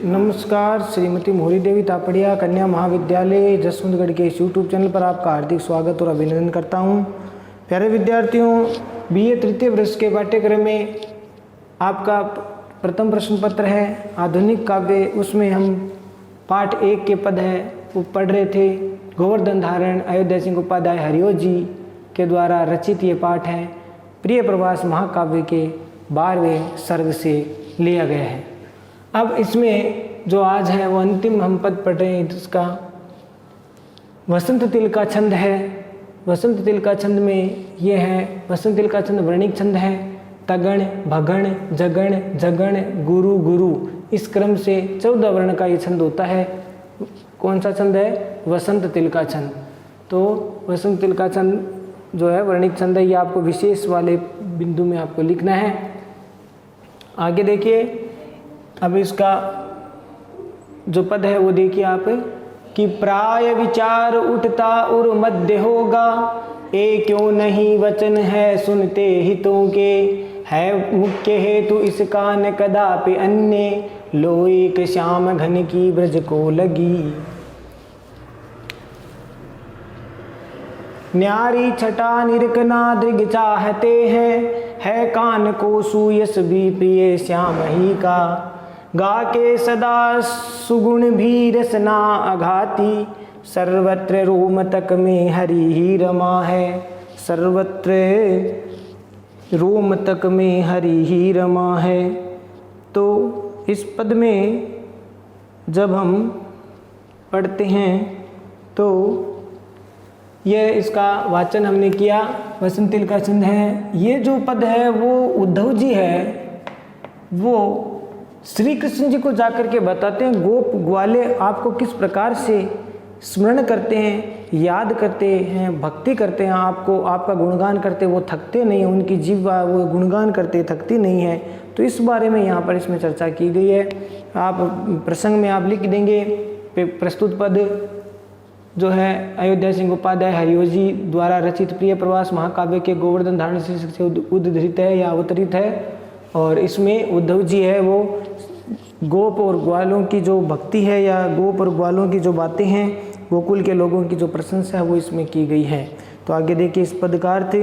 नमस्कार। श्रीमती मोहरी देवी तापड़िया कन्या महाविद्यालय जसवंतगढ़ के इस यूट्यूब चैनल पर आपका हार्दिक स्वागत और अभिनंदन करता हूं। प्यारे विद्यार्थियों, बीए तृतीय वर्ष के पाठ्यक्रम में आपका प्रथम प्रश्न पत्र है आधुनिक काव्य। उसमें हम पाठ 1 के पद है वो पढ़ रहे थे। गोवर्धन धारण अयोध्या सिंह उपाध्याय हरिओ जी के द्वारा रचित ये पाठ है। प्रिय प्रवास महाकाव्य के 12वें सर्ग से लिया गया है। अब इसमें जो आज है वो अंतिम हम पद पढ़ रहे हैं। इसका वसंत तिल का छंद है। वसंत तिल का छंद में ये है, वसंत तिल का छंद वर्णिक छंद है। तगण भगण जगण जगण गुरु गुरु, इस क्रम से 14 वर्ण का ये छंद होता है। कौन सा छंद है? वसंत तिल का छंद। तो वसंत तिल का छंद जो है वर्णिक छंद है। ये आपको विशेष वाले बिंदु में आपको लिखना है। आगे देखिए, अब इसका जो पद है वो देखिए आप कि प्राय विचार उठता और मध्य होगा, ए क्यों नहीं वचन है सुनते हितों के, है मुख्य हेतु इसका न कदापि अन्य, लो एक श्याम घन की ब्रज को लगी। न्यारी छटा निरकना दृग चाहते हैं, है कान को सुयस भी प्रिय श्याम ही का, गा के सदा सुगुण भी रसना अघाती, सर्वत्र रोम तक में हरि ही रमा है, सर्वत्र रोम तक में हरि ही रमा है। तो इस पद में जब हम पढ़ते हैं तो ये इसका वाचन हमने किया। वसंत तिल का छंद है। ये जो पद है वो उद्धव जी है, वो श्री कृष्ण जी को जाकर के बताते हैं गोप ग्वाले आपको किस प्रकार से स्मरण करते हैं, याद करते हैं, भक्ति करते हैं, आपको आपका गुणगान करते, वो थकते नहीं हैं, उनकी जीवा वो गुणगान करते थकती नहीं है। तो इस बारे में यहाँ पर इसमें चर्चा की गई है। आप प्रसंग में आप लिख देंगे प्रस्तुत पद जो है अयोध्या सिंह उपाध्याय हरिओ जी द्वारा रचित प्रिय प्रवास महाकाव्य के गोवर्धन धारण शीर्षक से उद्धृत है या अवतरित है। और इसमें उद्धव जी है वो गोप और ग्वालों की जो भक्ति है या गोप और ग्वालों की जो बातें हैं, गोकुल के लोगों की जो प्रशंसा है वो इसमें की गई है। तो आगे देखिए इस पद का अर्थ,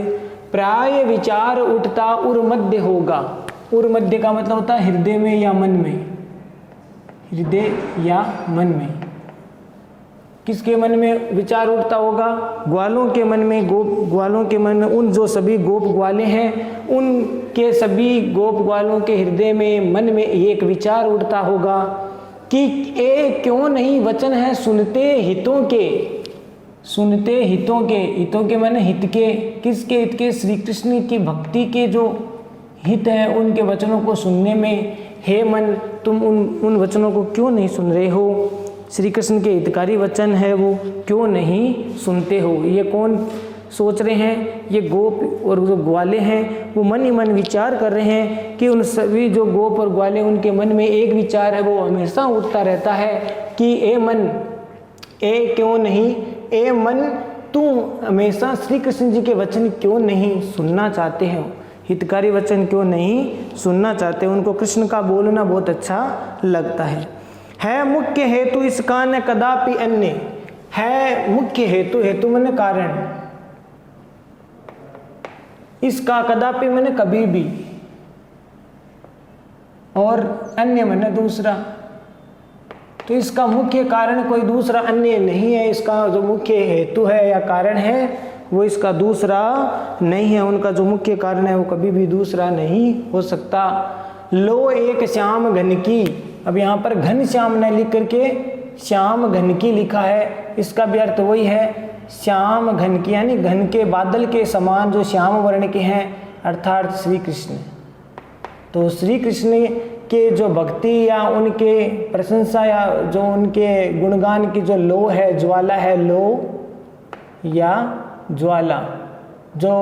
प्राय विचार उठता उर मध्य होगा। उर मध्य का मतलब होता है हृदय में या मन में, हृदय या मन में। किसके मन में विचार उठता होगा? ग्वालों के मन में, गोप ग्वालों के मन में, उन जो सभी गोप ग्वाले हैं उनके सभी गोप ग्वालों के हृदय में मन में एक विचार उठता होगा कि ए क्यों नहीं वचन है सुनते हितों के। सुनते हितों के, हितों के माने हित के, किसके हित के? श्री कृष्ण की भक्ति के जो हित है उनके वचनों को सुनने में, हे मन तुम उन वचनों को क्यों नहीं सुन रहे हो? श्री कृष्ण के हितकारी वचन है वो क्यों नहीं सुनते हो? ये कौन सोच रहे हैं? ये गोप और जो ग्वाले हैं वो मन ही मन विचार कर रहे हैं कि उन सभी जो गोप और ग्वाले उनके मन में एक विचार है वो हमेशा उठता रहता है कि ए मन, ए क्यों नहीं, ए मन तुम हमेशा श्री कृष्ण जी के वचन क्यों नहीं सुनना चाहते हो? हितकारी वचन क्यों नहीं सुनना चाहते? उनको कृष्ण का बोलना बहुत अच्छा लगता है मुख्य हेतु इसका न कदापि अन्य। है मुख्य हेतु, हेतु माने कारण, इसका कदापि माने कभी भी, और अन्य माने दूसरा। तो इसका मुख्य कारण कोई दूसरा अन्य नहीं है। इसका जो मुख्य हेतु है या कारण है वो इसका दूसरा नहीं है। उनका जो मुख्य कारण है वो कभी भी दूसरा नहीं हो सकता। लो एक श्याम घन की, अब यहाँ पर घन श्याम न लिख करके श्याम घन की लिखा है। इसका भी अर्थ वही है, श्याम घन की यानी घन के बादल के समान जो श्याम वर्ण के हैं, अर्थात श्री कृष्ण। तो श्री कृष्ण के जो भक्ति या उनके प्रशंसा या जो उनके गुणगान की जो लो है, ज्वाला है, लो या ज्वाला, जो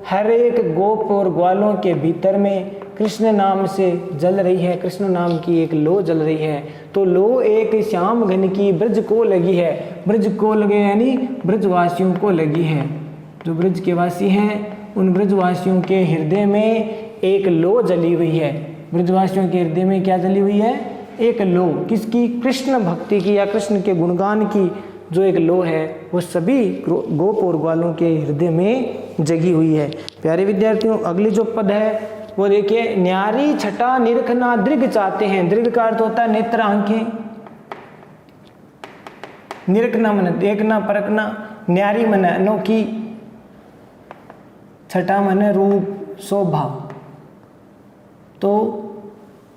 हर एक गोप और ग्वालों के भीतर में कृष्ण नाम से जल रही है, कृष्ण नाम की एक लो जल रही है। तो लो एक श्याम घन की ब्रज को लगी है। ब्रज को लगे यानी ब्रजवासियों को लगी है। जो ब्रज के वासी हैं उन ब्रजवासियों के हृदय में एक लो जली हुई है। ब्रजवासियों के हृदय में क्या जली हुई है? एक लो किसकी, कृष्ण भक्ति की या कृष्ण के गुणगान की जो एक लो है वो सभी गोप और ग्वालों के हृदय में जगी हुई है। प्यारे विद्यार्थियों, अगली जो पद है वो देखिए, न्यारी छटा निरखना दृग चाहते हैं। दृग का अर्थ होता है नेत्र, आंखें। निरखना मन देखना परखना, न्यारी मन अनोखी, छटा मन रूप शोभा। तो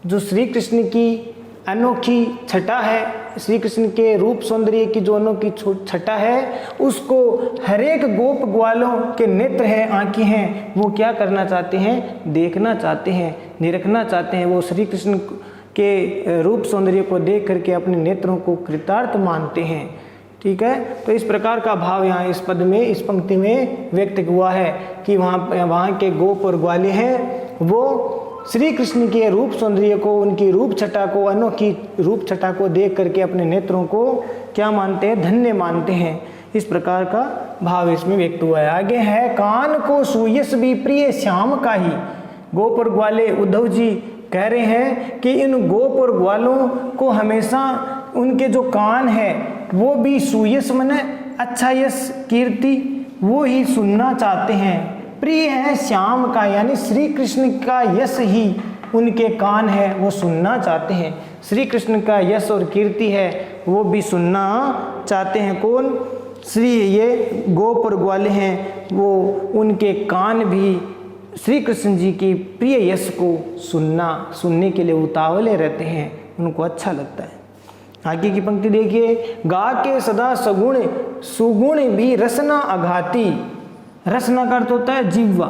जो श्री कृष्ण की अनोखी छटा है, श्री कृष्ण के रूप सौंदर्य की जो अनोखी छटा है, उसको हरेक गोप ग्वालों के नेत्र हैं, आंखें हैं, वो क्या करना चाहते हैं, देखना चाहते हैं, निरखना चाहते हैं। वो श्री कृष्ण के रूप सौंदर्य को देख करके अपने नेत्रों को कृतार्थ मानते हैं। ठीक है, तो इस प्रकार का भाव यहाँ इस पद में, इस पंक्ति में व्यक्त हुआ है कि वहाँ के गोप और ग्वाले हैं वो श्री कृष्ण के रूप सौंदर्य को, उनकी रूप छटा को, अनोखी रूप छटा को देख करके अपने नेत्रों को क्या मानते हैं, धन्य मानते हैं। इस प्रकार का भाव इसमें व्यक्त हुआ है। आगे है, कान को सुयस भी प्रिय श्याम का ही। गोप और ग्वाले, उद्धव जी कह रहे हैं कि इन गोप और ग्वालों को हमेशा उनके जो कान है वो भी सुयस मने अच्छा यश, कीर्ति, वो ही सुनना चाहते हैं। प्रिय है श्याम का, यानी श्री कृष्ण का यश ही उनके कान है, वो सुनना चाहते हैं। श्री कृष्ण का यश और कीर्ति है वो भी सुनना चाहते हैं। कौन, श्री ये गोप और ग्वाले हैं, वो उनके कान भी श्री कृष्ण जी की प्रिय यश को सुनने के लिए उतावले रहते हैं, उनको अच्छा लगता है। आगे की पंक्ति देखिए, गा के सदा सगुण सुगुण भी रसना अघाती। रसना का अर्थ होता है जीवा,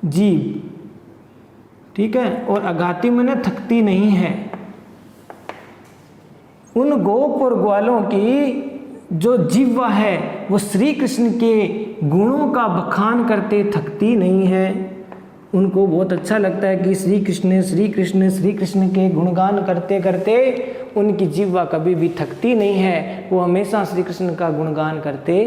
जीव, ठीक है, और अघाती में थकती नहीं है। उन गोप और ग्वालों की जो जीवा है वो श्री कृष्ण के गुणों का बखान करते थकती नहीं है। उनको बहुत अच्छा लगता है कि श्री कृष्ण श्री कृष्ण श्री कृष्ण के गुणगान करते करते उनकी जीवा कभी भी थकती नहीं है, वो हमेशा श्री कृष्ण का गुणगान करते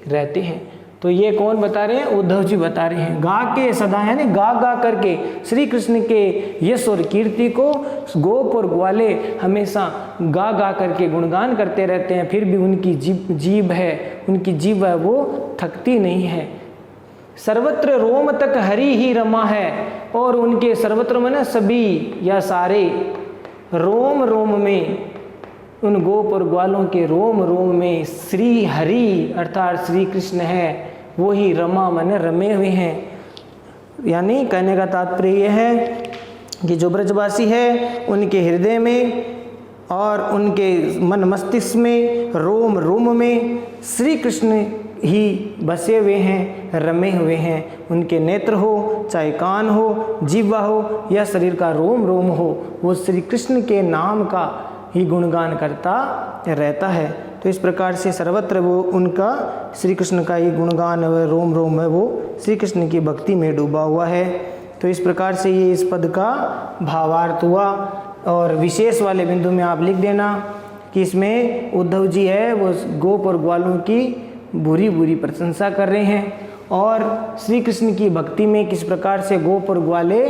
रहते हैं। तो ये कौन बता रहे हैं, उद्धव जी बता रहे हैं। गा के सदा, यानी गा गा करके श्री कृष्ण के यश और कीर्ति को गोप और ग्वाले हमेशा गा गा करके गुणगान करते रहते हैं, फिर भी उनकी जीभ है, उनकी जीभ है वो थकती नहीं है। सर्वत्र रोम तक हरि ही रमा है, और उनके सर्वत्र में ना सभी या सारे, रोम रोम में, उन गोप और ग्वालों के रोम रोम में श्री हरि अर्थात श्री कृष्ण है, वो ही रमा मन रमे हुए हैं। यानी कहने का तात्पर्य यह है कि जो ब्रजवासी है उनके हृदय में और उनके मन मस्तिष्क में, रोम रोम में श्री कृष्ण ही बसे हुए हैं, रमे हुए हैं। उनके नेत्र हो, चाहे कान हो, जीवा हो या शरीर का रोम रोम हो, वो श्री कृष्ण के नाम का ही गुणगान करता रहता है। तो इस प्रकार से सर्वत्र वो उनका श्री कृष्ण का ही गुणगान है, रोम रोम है वो श्री कृष्ण की भक्ति में डूबा हुआ है। तो इस प्रकार से ये इस पद का भावार्थ हुआ। और विशेष वाले बिंदु में आप लिख देना कि इसमें उद्धव जी है वो गोप और ग्वालों की बुरी बुरी प्रशंसा कर रहे हैं, और श्री कृष्ण की भक्ति में किस प्रकार से गोप और ग्वाले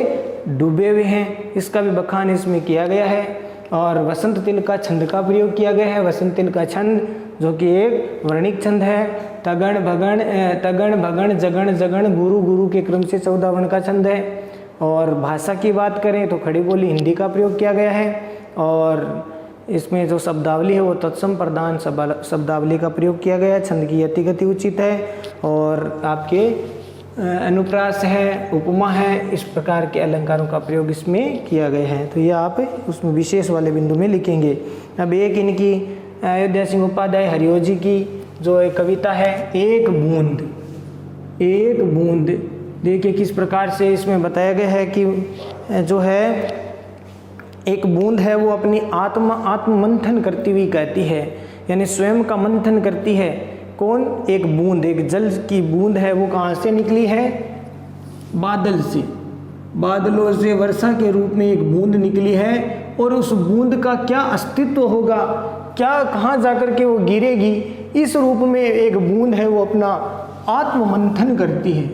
डूबे हुए हैं, इसका भी बखान इसमें किया गया है। और वसंत तिल का छंद का प्रयोग किया गया है। वसंत तिल का छंद जो कि एक वर्णिक छंद है, तगण भगण जगण जगण गुरु गुरु के क्रम से 14 वर्ण का छंद है। और भाषा की बात करें तो खड़ी बोली हिंदी का प्रयोग किया गया है, और इसमें जो शब्दावली है वो तत्सम प्रधान शब्दावली का प्रयोग किया गया है। छंद की यति गति उचित है, और आपके अनुप्रास है, उपमा है, इस प्रकार के अलंकारों का प्रयोग इसमें किया गया है। तो ये आप उसमें विशेष वाले बिंदु में लिखेंगे। अब एक इनकी अयोध्या सिंह उपाध्याय हरिओ जी की जो एक कविता है, एक बूंद, एक बूंद, देखिए किस प्रकार से इसमें बताया गया है कि जो है एक बूंद है वो अपनी आत्म मंथन करती हुई कहती है, यानी स्वयं का मंथन करती है। कौन, एक बूंद, एक जल की बूंद है, वो कहाँ से निकली है, बादल से, बादलों से वर्षा के रूप में एक बूंद निकली है, और उस बूंद का क्या अस्तित्व होगा, क्या कहाँ जाकर के वो गिरेगी, इस रूप में एक बूंद है वो अपना आत्म मंथन करती है।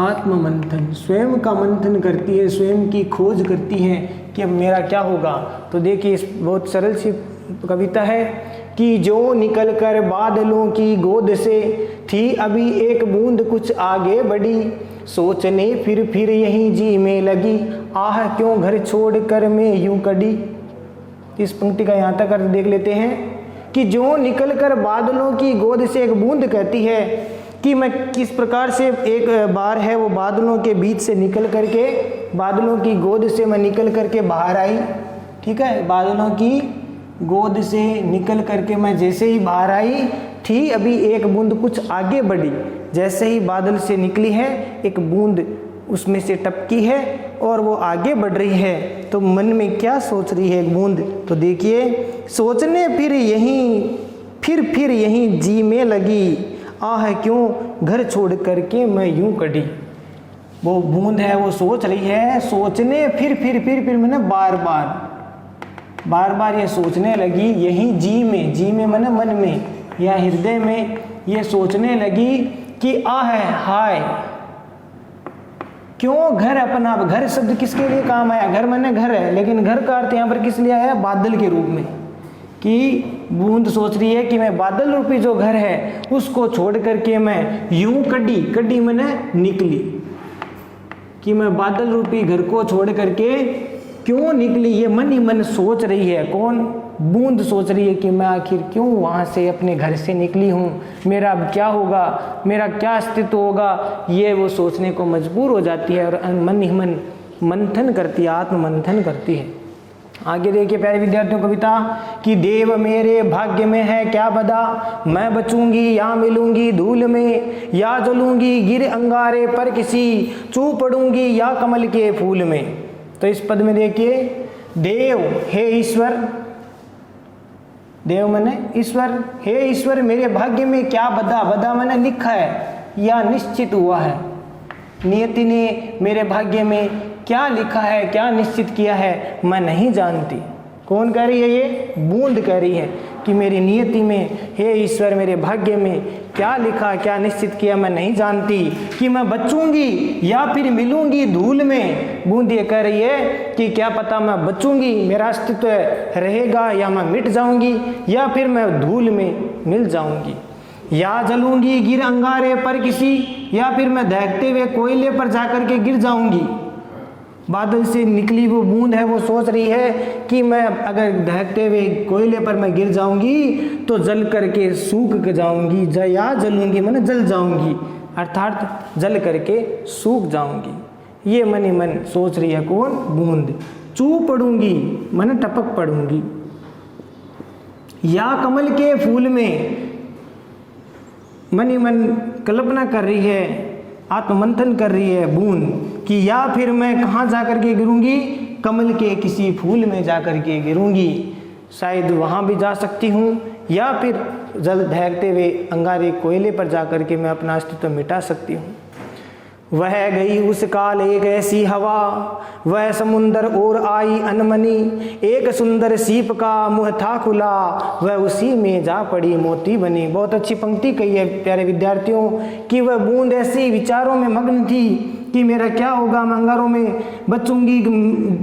आत्म मंथन, स्वयं का मंथन करती है, स्वयं की खोज करती है कि अब मेरा क्या होगा। तो देखिए इस बहुत सरल सी कविता है कि जो निकल कर बादलों की गोद से थी अभी एक बूंद कुछ आगे बढ़ी, सोचने फिर यहीं जी में लगी, आह क्यों घर छोड़ कर मैं यूं कड़ी। इस पंक्ति का यहाँ तक अर्थ देख लेते हैं कि जो निकल कर बादलों की गोद से एक बूंद कहती है कि मैं किस प्रकार से एक बार है वो बादलों के बीच से निकल करके, बादलों की गोद से मैं निकल करके बाहर आई। ठीक है, बादलों की गोद से निकल करके मैं जैसे ही बाहर आई थी अभी एक बूंद कुछ आगे बढ़ी। जैसे ही बादल से निकली है एक बूंद उसमें से टपकी है और वो आगे बढ़ रही है, तो मन में क्या सोच रही है एक बूंद। तो देखिए, सोचने फिर यहीं जी में लगी, आह क्यों घर छोड़ करके मैं यूं कटी। वो बूंद है वो सोच रही है, सोचने फिर मैंने बार बार ये सोचने लगी, यहीं जी में मैंने मन में या हृदय में ये सोचने लगी कि आह हाय क्यों घर अपना। घर शब्द किसके लिए काम आया, घर माने घर है, लेकिन घर का अर्थ यहाँ पर किस लिए आया, बादल के रूप में। कि बूंद सोच रही है कि मैं बादल रूपी जो घर है उसको छोड़ करके मैं यूं कड़ी मैंने निकली, कि मैं बादल रूपी घर को छोड़ करके क्यों निकली। ये मन ही मन सोच रही है, कौन, बूंद सोच रही है कि मैं आखिर क्यों वहाँ से अपने घर से निकली हूँ, मेरा अब क्या होगा, मेरा क्या अस्तित्व होगा। ये वो सोचने को मजबूर हो जाती है और मन ही मन मंथन करती है, आत्ममंथन करती है। आगे देखिए प्यारे विद्यार्थियों कविता कि देव मेरे भाग्य में है क्या बदा, मैं बचूंगी या मिलूंगी धूल में, या जलूंगी गिर अंगारे पर किसी, चू पड़ूंगी या कमल के फूल में। तो इस पद में देखिए, देव हे ईश्वर, देव मैंने ईश्वर, हे ईश्वर मेरे भाग्य में क्या बदा मैंने लिखा है या निश्चित हुआ है। नियति ने मेरे भाग्य में क्या लिखा है, क्या निश्चित किया है, मैं नहीं जानती। कौन कह रही है, ये बूंद कह रही है कि मेरी नियति में, हे ईश्वर मेरे भाग्य में क्या लिखा, क्या निश्चित किया मैं नहीं जानती, कि मैं बचूंगी या फिर मिलूंगी धूल में। बूंद ये कह रही है कि क्या पता मैं बचूंगी, मेरा अस्तित्व रहेगा, या मैं मिट जाऊंगी, या फिर मैं धूल में मिल जाऊंगी, या जलूंगी गिर अंगारे पर किसी, या फिर मैं दहकते हुए कोयले पर जाकर के गिर जाऊंगी। बादल से निकली वो बूंद है वो सोच रही है कि मैं अगर दहकते हुए कोयले पर मैं गिर जाऊंगी तो जल करके सूख जाऊंगी, या जलूंगी मैंने जल जाऊंगी, अर्थात जल करके सूख जाऊंगी। ये मन ही मन सोच रही है कौन, बूंद। चू पड़ूंगी मैंने टपक पड़ूंगी, या कमल के फूल में मन ही मन कल्पना कर रही है, आत्ममंथन कर रही है बूंद कि या फिर मैं कहाँ जा कर के गिरूंगी, कमल के किसी फूल में जा कर के गिरूंगी, शायद वहाँ भी जा सकती हूँ, या फिर जल दहकते हुए अंगारे कोयले पर जा कर के मैं अपना अस्तित्व मिटा सकती हूँ। वह गई उस काल एक ऐसी हवा, वह समुंदर और आई अनमनी, एक सुंदर सीप का मुँह था खुला, वह उसी में जा पड़ी मोती बनी। बहुत अच्छी पंक्ति कही है प्यारे विद्यार्थियों कि वह बूंद ऐसी विचारों में मग्न थी कि मेरा क्या होगा, मैं अंगारों में बचूंगी,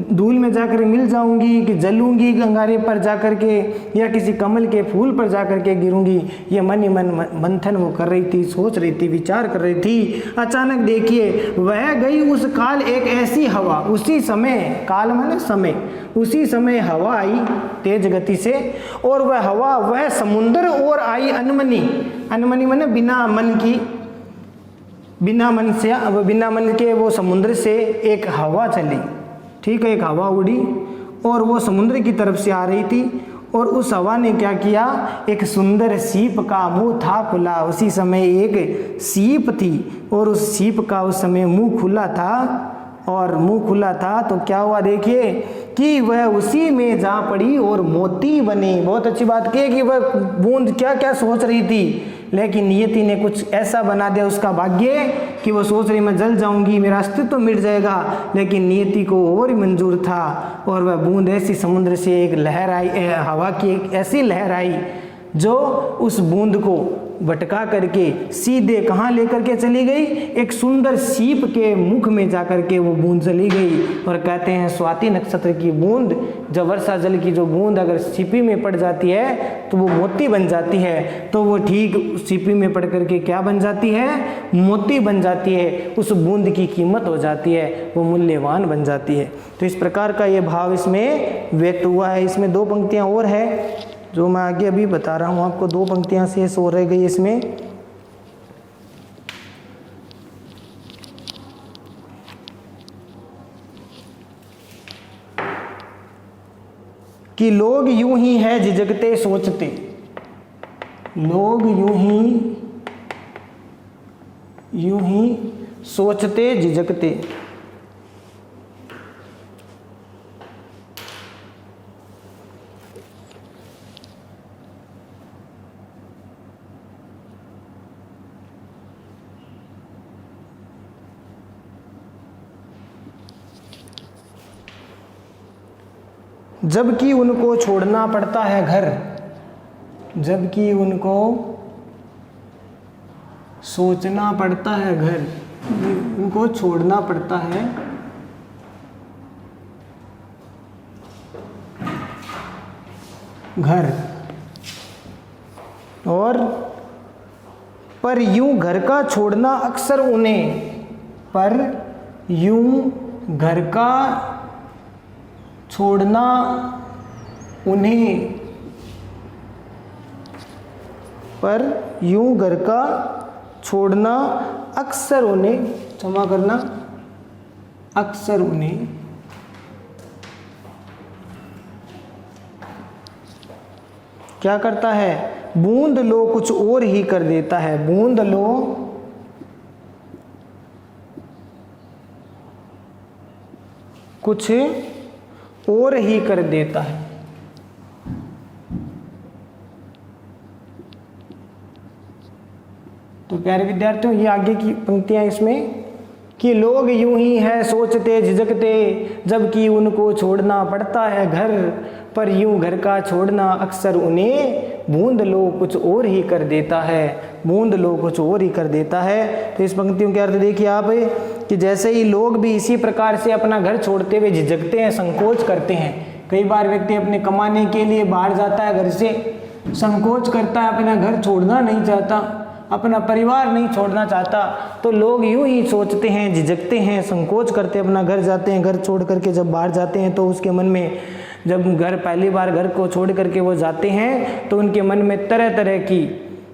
धूल में जाकर मिल जाऊंगी, कि जलूंगी अंगारे पर जाकर के, या किसी कमल के फूल पर जाकर के गिरूंगी। ये मन ही मन मंथन वो कर रही थी, सोच रही थी, विचार कर रही थी। अचानक देखिए, वह गई उस काल एक ऐसी हवा, उसी समय, काल माने समय, उसी समय हवा आई तेज गति से, और वह हवा वह समुंदर और आई अनमनी, अनमनी माने बिना मन की, बिना मन के वो समुद्र से एक हवा चली। ठीक है, एक हवा उड़ी और वो समुद्र की तरफ से आ रही थी, और उस हवा ने क्या किया, एक सुंदर सीप का मुंह था खुला। उसी समय एक सीप थी और उस सीप का उस समय मुंह खुला था, और मुंह खुला था तो क्या हुआ देखिए कि वह उसी में जा पड़ी और मोती बनी। बहुत अच्छी बात की कि वह बूंद क्या क्या सोच रही थी, लेकिन नियति ने कुछ ऐसा बना दिया उसका भाग्य कि वो सोच रही मैं जल जाऊंगी, मेरा अस्तित्व मिट जाएगा, लेकिन नियति को और ही मंजूर था, और वह बूंद ऐसी समुद्र से एक लहर आई, हवा की एक ऐसी लहर आई जो उस बूंद को भटका करके सीधे कहाँ लेकर के चली गई, एक सुंदर सीप के मुख में जाकर के वो बूंद चली गई। और कहते हैं स्वाति नक्षत्र की बूंद, जब वर्षा जल की जो बूंद अगर सीपी में पड़ जाती है तो वो मोती बन जाती है, तो वो ठीक सीपी में पड़ करके क्या बन जाती है, मोती बन जाती है। उस बूंद की कीमत हो जाती है, वो मूल्यवान बन जाती है। तो इस प्रकार का ये भाव इसमें व्यक्त हुआ है। इसमें 2 पंक्तियां और है जो मैं आगे अभी बता रहा हूँ आपको, 2 पंक्तियां शेष हो रह गई इसमें। कि लोग यूं ही है झिझकते सोचते, लोग यूं ही सोचते झिझकते। जबकि उनको छोड़ना पड़ता है घर, जबकि उनको सोचना पड़ता है घर, उनको छोड़ना पड़ता है घर। और पर यूं घर का छोड़ना अक्सर उन्हें, पर यूं घर का छोड़ना उन्हें, पर यूं घर का छोड़ना अक्सर उन्हें, क्षमा करना, अक्सर उन्हें क्या करता है, बूंद लो कुछ और ही कर देता है, बूंद लो कुछ और ही कर देता है। तो प्यारे विद्यार्थियों, ये आगे की पंक्तियां इसमें कि लोग यूं ही है सोचते झिझकते, जबकि उनको छोड़ना पड़ता है घर, पर यूं घर का छोड़ना अक्सर उन्हें बूंद लो कुछ और ही कर देता है, बूंद लो कुछ और ही कर देता है। तो इस पंक्तियों के अर्थ देखिए आप कि जैसे ही लोग भी इसी प्रकार से अपना घर छोड़ते हुए झिझकते हैं, संकोच करते हैं। कई बार व्यक्ति अपने कमाने के लिए बाहर जाता है, घर से संकोच करता है, अपना घर छोड़ना नहीं चाहता, अपना परिवार नहीं छोड़ना चाहता। तो लोग यूं ही सोचते हैं, झिझकते हैं, संकोच करते अपना घर जाते हैं। घर छोड़ करके जब बाहर जाते हैं तो उसके मन में, जब घर पहली बार घर को छोड़ करके वो जाते हैं तो उनके मन में तरह तरह की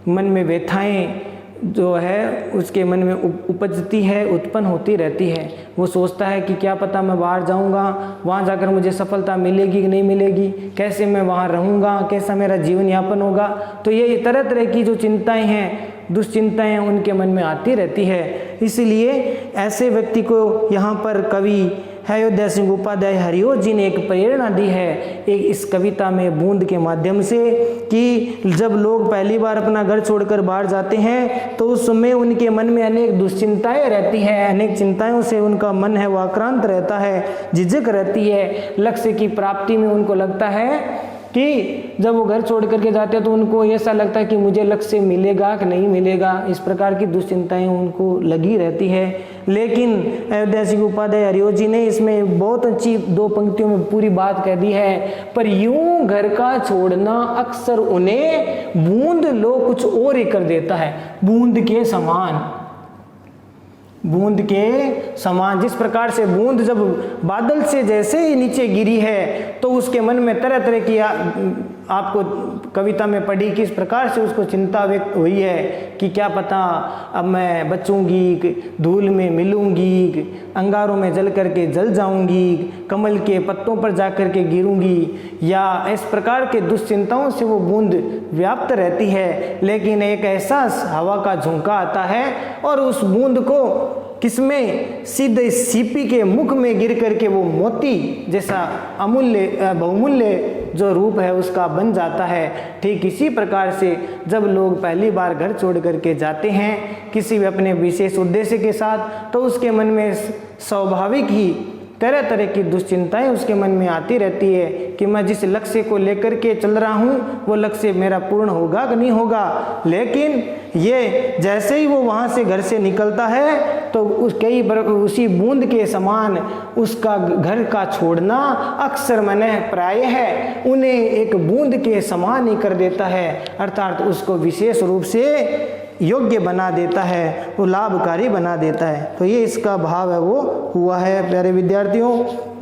मन में व्यथाएं जो है उसके मन में उपजती है, उत्पन्न होती रहती है। वो सोचता है कि क्या पता मैं बाहर जाऊंगा, वहाँ जाकर मुझे सफलता मिलेगी कि नहीं मिलेगी, कैसे मैं वहाँ रहूँगा, कैसा मेरा जीवन यापन होगा। तो ये तरह तरह की जो चिंताएं हैं, दुश्चिंताएं उनके मन में आती रहती है। इसलिए ऐसे व्यक्ति को यहाँ पर कवि अयोध्या सिंह उपाध्याय हरिओं जी ने एक प्रेरणा दी है एक इस कविता में बूंद के माध्यम से, कि जब लोग पहली बार अपना घर छोड़कर बाहर जाते हैं तो उस समय उनके मन में अनेक दुश्चिंताएं रहती हैं, अनेक चिंताओं से उनका मन है वो आक्रांत रहता है, झिझक रहती है। लक्ष्य की प्राप्ति में उनको लगता है कि जब वो घर छोड़ करके जाते हैं तो उनको ऐसा लगता है कि मुझे लक्ष्य मिलेगा कि नहीं मिलेगा, इस प्रकार की दुश्चिंताएं उनको लगी रहती है। लेकिन अयोध्या सिंह उपाध्याय हरिओं जी ने इसमें बहुत अच्छी 2 पंक्तियों में पूरी बात कह दी है। पर यूं घर का छोड़ना अक्सर उन्हें बूंद लो कुछ और ही कर देता है, बूंद के समान, बूंद के समान। जिस प्रकार से बूंद जब बादल से जैसे ही नीचे गिरी है तो उसके मन में तरह तरह की आपको कविता में पढ़ी किस प्रकार से उसको चिंता व्यक्त हुई है कि क्या पता अब मैं बचूंगी, धूल में मिलूंगी, अंगारों में जल करके जल जाऊंगी, कमल के पत्तों पर जाकर के गिरूंगी, या इस प्रकार के दुश्चिंताओं से वो बूंद व्याप्त रहती है। लेकिन एक एहसास हवा का झोंका आता है और उस बूंद को किसमें, सीधे सीपी के मुख में गिर करके वो मोती जैसा अमूल्य बहुमूल्य जो रूप है उसका बन जाता है। ठीक इसी प्रकार से जब लोग पहली बार घर छोड़ करके जाते हैं किसी भी अपने विशेष उद्देश्य के साथ, तो उसके मन में स्वाभाविक ही तरह तरह की दुश्चिंताएं उसके मन में आती रहती है कि मैं जिस लक्ष्य को लेकर के चल रहा हूँ वो लक्ष्य मेरा पूर्ण होगा कि नहीं होगा। लेकिन ये जैसे ही वो वहाँ से घर से निकलता है तो उसी बूंद के समान उसका घर का छोड़ना अक्सर मैंने प्राय है उन्हें एक बूंद के समान ही कर देता है, अर्थात उसको विशेष रूप से योग्य बना देता है, वो लाभकारी बना देता है। तो ये इसका भाव है वो हुआ है। प्यारे विद्यार्थियों,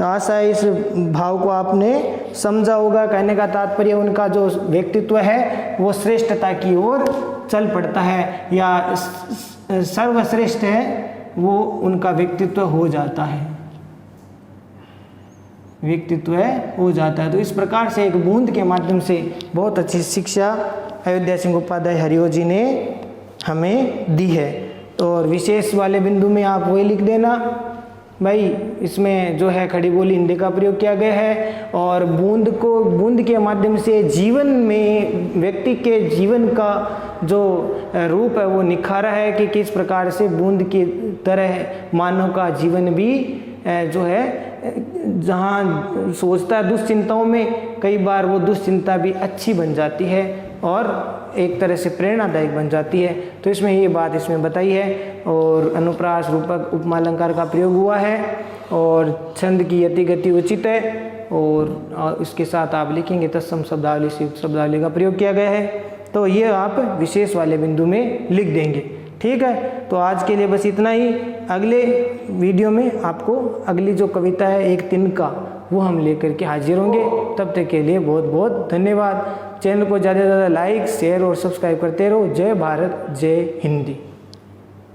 आशा है इस भाव को आपने समझा होगा। कहने का तात्पर्य उनका जो व्यक्तित्व है वो श्रेष्ठता की ओर चल पड़ता है या सर्वश्रेष्ठ है वो उनका व्यक्तित्व हो जाता है, व्यक्तित्व हो जाता है। तो इस प्रकार से एक बूंद के माध्यम से बहुत अच्छी शिक्षा अयोध्या सिंह उपाध्याय हरिओ जी ने हमें दी है। और विशेष वाले बिंदु में आप वही लिख देना भाई, इसमें जो है खड़ी बोली हिंदी का प्रयोग किया गया है और बूंद के माध्यम से जीवन में व्यक्ति के जीवन का जो रूप है वो निखारा है कि किस प्रकार से बूंद की तरह मानव का जीवन भी जो है जहाँ सोचता है दुश्चिंताओं में, कई बार वो दुश्चिंता भी अच्छी बन जाती है और एक तरह से प्रेरणादायक बन जाती है। तो इसमें ये बात इसमें बताई है और अनुप्रास रूपक उपमा अलंकार का प्रयोग हुआ है और छंद की यति गति उचित है और इसके साथ आप लिखेंगे तत्सम शब्दावली से युक्त शब्दावली का प्रयोग किया गया है। तो ये आप विशेष वाले बिंदु में लिख देंगे। ठीक है, तो आज के लिए बस इतना ही। अगले वीडियो में आपको अगली जो कविता है एक तिनका वो हम लेकर के हाजिर होंगे। तब तक के लिए बहुत बहुत धन्यवाद। चैनल को ज़्यादा से ज़्यादा लाइक शेयर और सब्सक्राइब करते रहो। जय भारत, जय हिंदी।